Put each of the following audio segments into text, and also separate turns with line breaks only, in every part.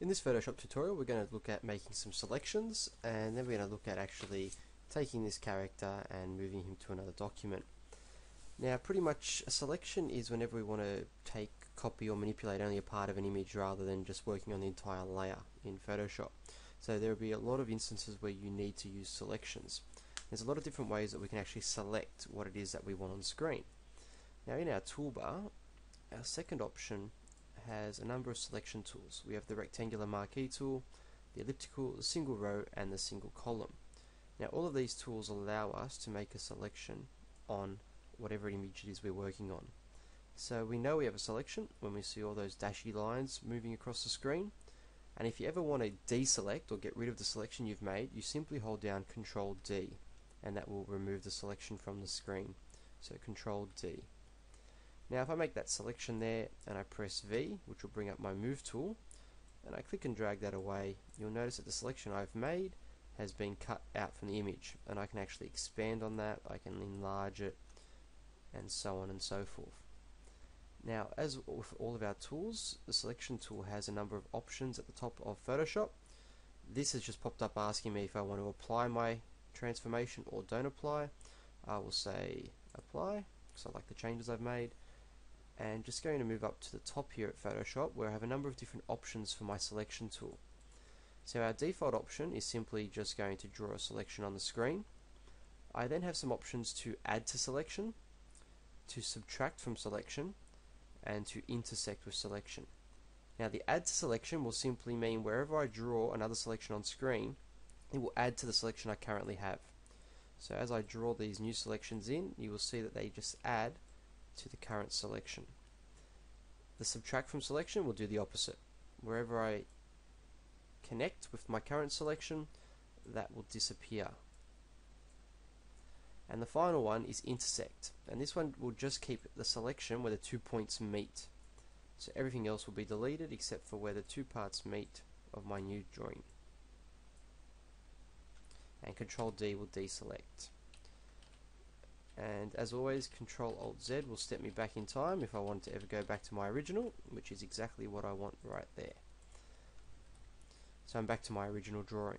In this Photoshop tutorial we're going to look at making some selections, and then we're going to look at actually taking this character and moving him to another document. Now pretty much a selection is whenever we want to take, copy or manipulate only a part of an image rather than just working on the entire layer in Photoshop. So there will be a lot of instances where you need to use selections. There's a lot of different ways that we can actually select what it is that we want on screen. Now in our toolbar, our second option has a number of selection tools. We have the rectangular marquee tool, the elliptical, the single row and the single column. Now all of these tools allow us to make a selection on whatever image it is we're working on. So we know we have a selection when we see all those dashy lines moving across the screen, and if you ever want to deselect or get rid of the selection you've made, you simply hold down Control D and that will remove the selection from the screen. So Control D. Now if I make that selection there and I press V, which will bring up my move tool, and I click and drag that away, you'll notice that the selection I've made has been cut out from the image, and I can actually expand on that, I can enlarge it, and so on and so forth. Now as with all of our tools, the selection tool has a number of options at the top of Photoshop. This has just popped up asking me if I want to apply my transformation or don't apply. I will say apply because I like the changes I've made, and just going to move up to the top here at Photoshop where I have a number of different options for my selection tool. So our default option is simply just going to draw a selection on the screen. I then have some options to add to selection, to subtract from selection, and to intersect with selection. Now the add to selection will simply mean wherever I draw another selection on screen, it will add to the selection I currently have. So as I draw these new selections in, you will see that they just add to the current selection. The subtract from selection will do the opposite. Wherever I connect with my current selection, that will disappear. And the final one is intersect, and this one will just keep the selection where the 2 points meet. So everything else will be deleted except for where the 2 parts meet of my new drawing. And Control D will deselect. And as always, Control Alt Z will step me back in time if I want to ever go back to my original, which is exactly what I want right there. So I'm back to my original drawing.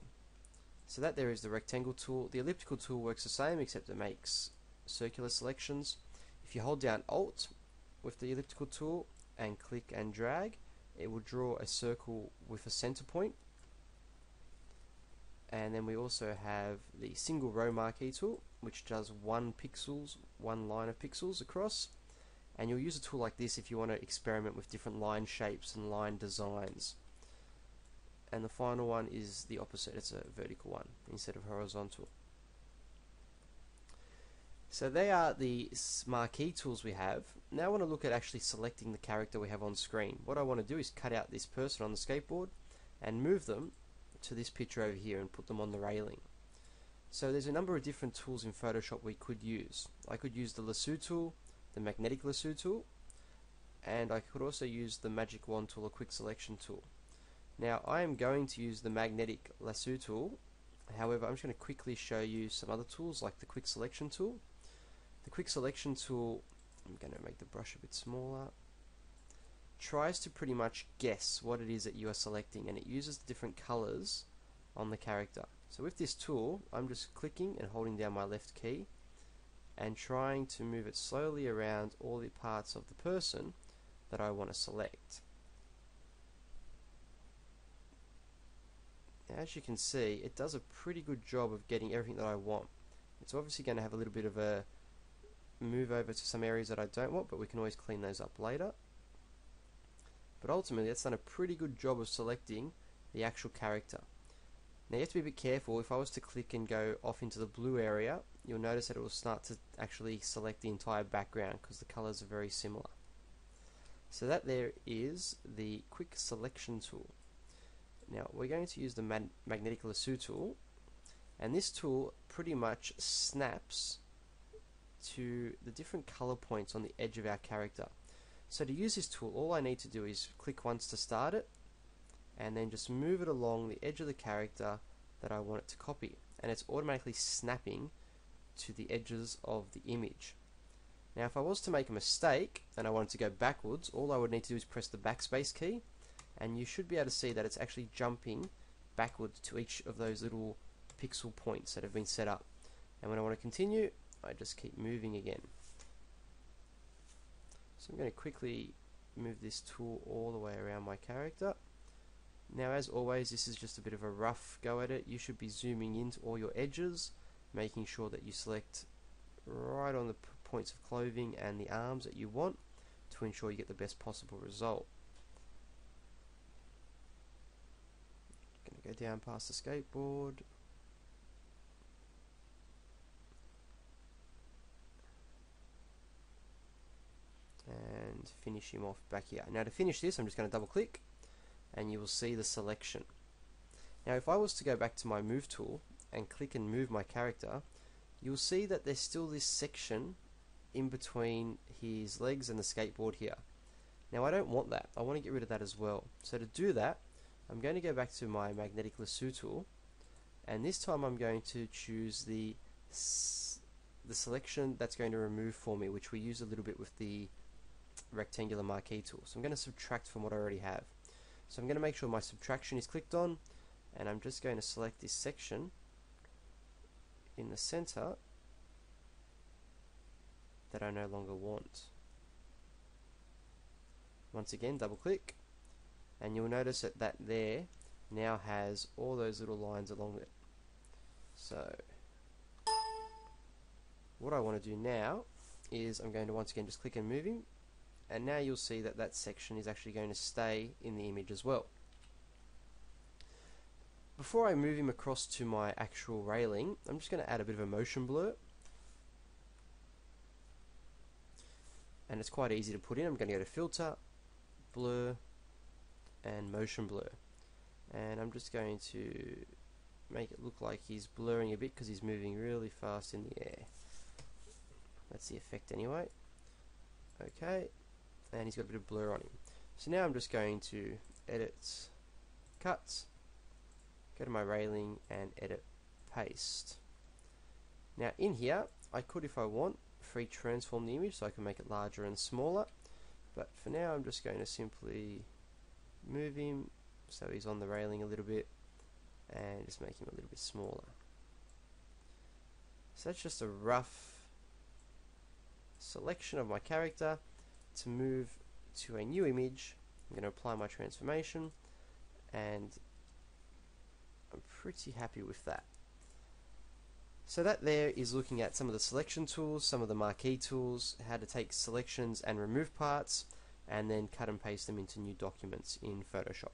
So that there is the rectangle tool. The elliptical tool works the same except it makes circular selections. If you hold down Alt with the elliptical tool and click and drag, it will draw a circle with a center point. And then we also have the single row marquee tool, which does one line of pixels across. And you'll use a tool like this if you want to experiment with different line shapes and line designs. And the final one is the opposite, it's a vertical one instead of horizontal. So they are the marquee tools we have. Now I want to look at actually selecting the character we have on screen. What I want to do is cut out this person on the skateboard and move them to this picture over here and put them on the railing. So there's a number of different tools in Photoshop we could use. I could use the Lasso tool, the magnetic Lasso tool, and I could also use the magic wand tool or quick selection tool. Now I am going to use the magnetic Lasso tool. However, I'm just going to quickly show you some other tools like the quick selection tool. The quick selection tool, I'm going to make the brush a bit smaller, tries to pretty much guess what it is that you are selecting, and it uses the different colors on the character. So with this tool, I'm just clicking and holding down my left key and trying to move it slowly around all the parts of the person that I want to select. As you can see, it does a pretty good job of getting everything that I want. It's obviously going to have a little bit of a move over to some areas that I don't want, but we can always clean those up later. But ultimately, it's done a pretty good job of selecting the actual character. Now you have to be a bit careful. If I was to click and go off into the blue area, you'll notice that it will start to actually select the entire background because the colors are very similar. So that there is the quick selection tool. Now we're going to use the magnetic Lasso tool, and this tool pretty much snaps to the different color points on the edge of our character. So to use this tool, all I need to do is click once to start it, and then just move it along the edge of the character that I want it to copy, and it's automatically snapping to the edges of the image. Now if I was to make a mistake and I wanted to go backwards, all I would need to do is press the backspace key, and you should be able to see that it's actually jumping backwards to each of those little pixel points that have been set up. And when I want to continue, I just keep moving again. So I'm going to quickly move this tool all the way around my character. Now, as always, this is just a bit of a rough go at it. You should be zooming into all your edges, making sure that you select right on the points of clothing and the arms that you want to ensure you get the best possible result. Going to go down past the skateboard. And finish him off back here. Now to finish this, I'm just going to double click and you will see the selection. Now if I was to go back to my move tool and click and move my character, you'll see that there's still this section in between his legs and the skateboard here. Now I don't want that. I want to get rid of that as well. So to do that, I'm going to go back to my magnetic lasso tool, and this time I'm going to choose the selection that's going to remove for me, which we use a little bit with the rectangular marquee tool. So I'm going to subtract from what I already have. So I'm going to make sure my subtraction is clicked on, and I'm just going to select this section in the center that I no longer want. Once again, double click, and you'll notice that that there now has all those little lines along it. So what I want to do now is I'm going to once again just click and move him, and now you'll see that that section is actually going to stay in the image as well. Before I move him across to my actual railing, I'm just going to add a bit of a motion blur, and it's quite easy to put in. I'm going to go to filter, blur, and motion blur, and I'm just going to make it look like he's blurring a bit because he's moving really fast in the air. That's the effect anyway. Okay, and he's got a bit of blur on him. So now I'm just going to edit, cut, go to my railing and edit, paste. Now in here, I could, if I want, free transform the image so I can make it larger and smaller, but for now I'm just going to simply move him so he's on the railing a little bit and just make him a little bit smaller. So that's just a rough selection of my character. To move to a new image, I'm going to apply my transformation, and I'm pretty happy with that. So that there is looking at some of the selection tools, some of the marquee tools, how to take selections and remove parts, and then cut and paste them into new documents in Photoshop.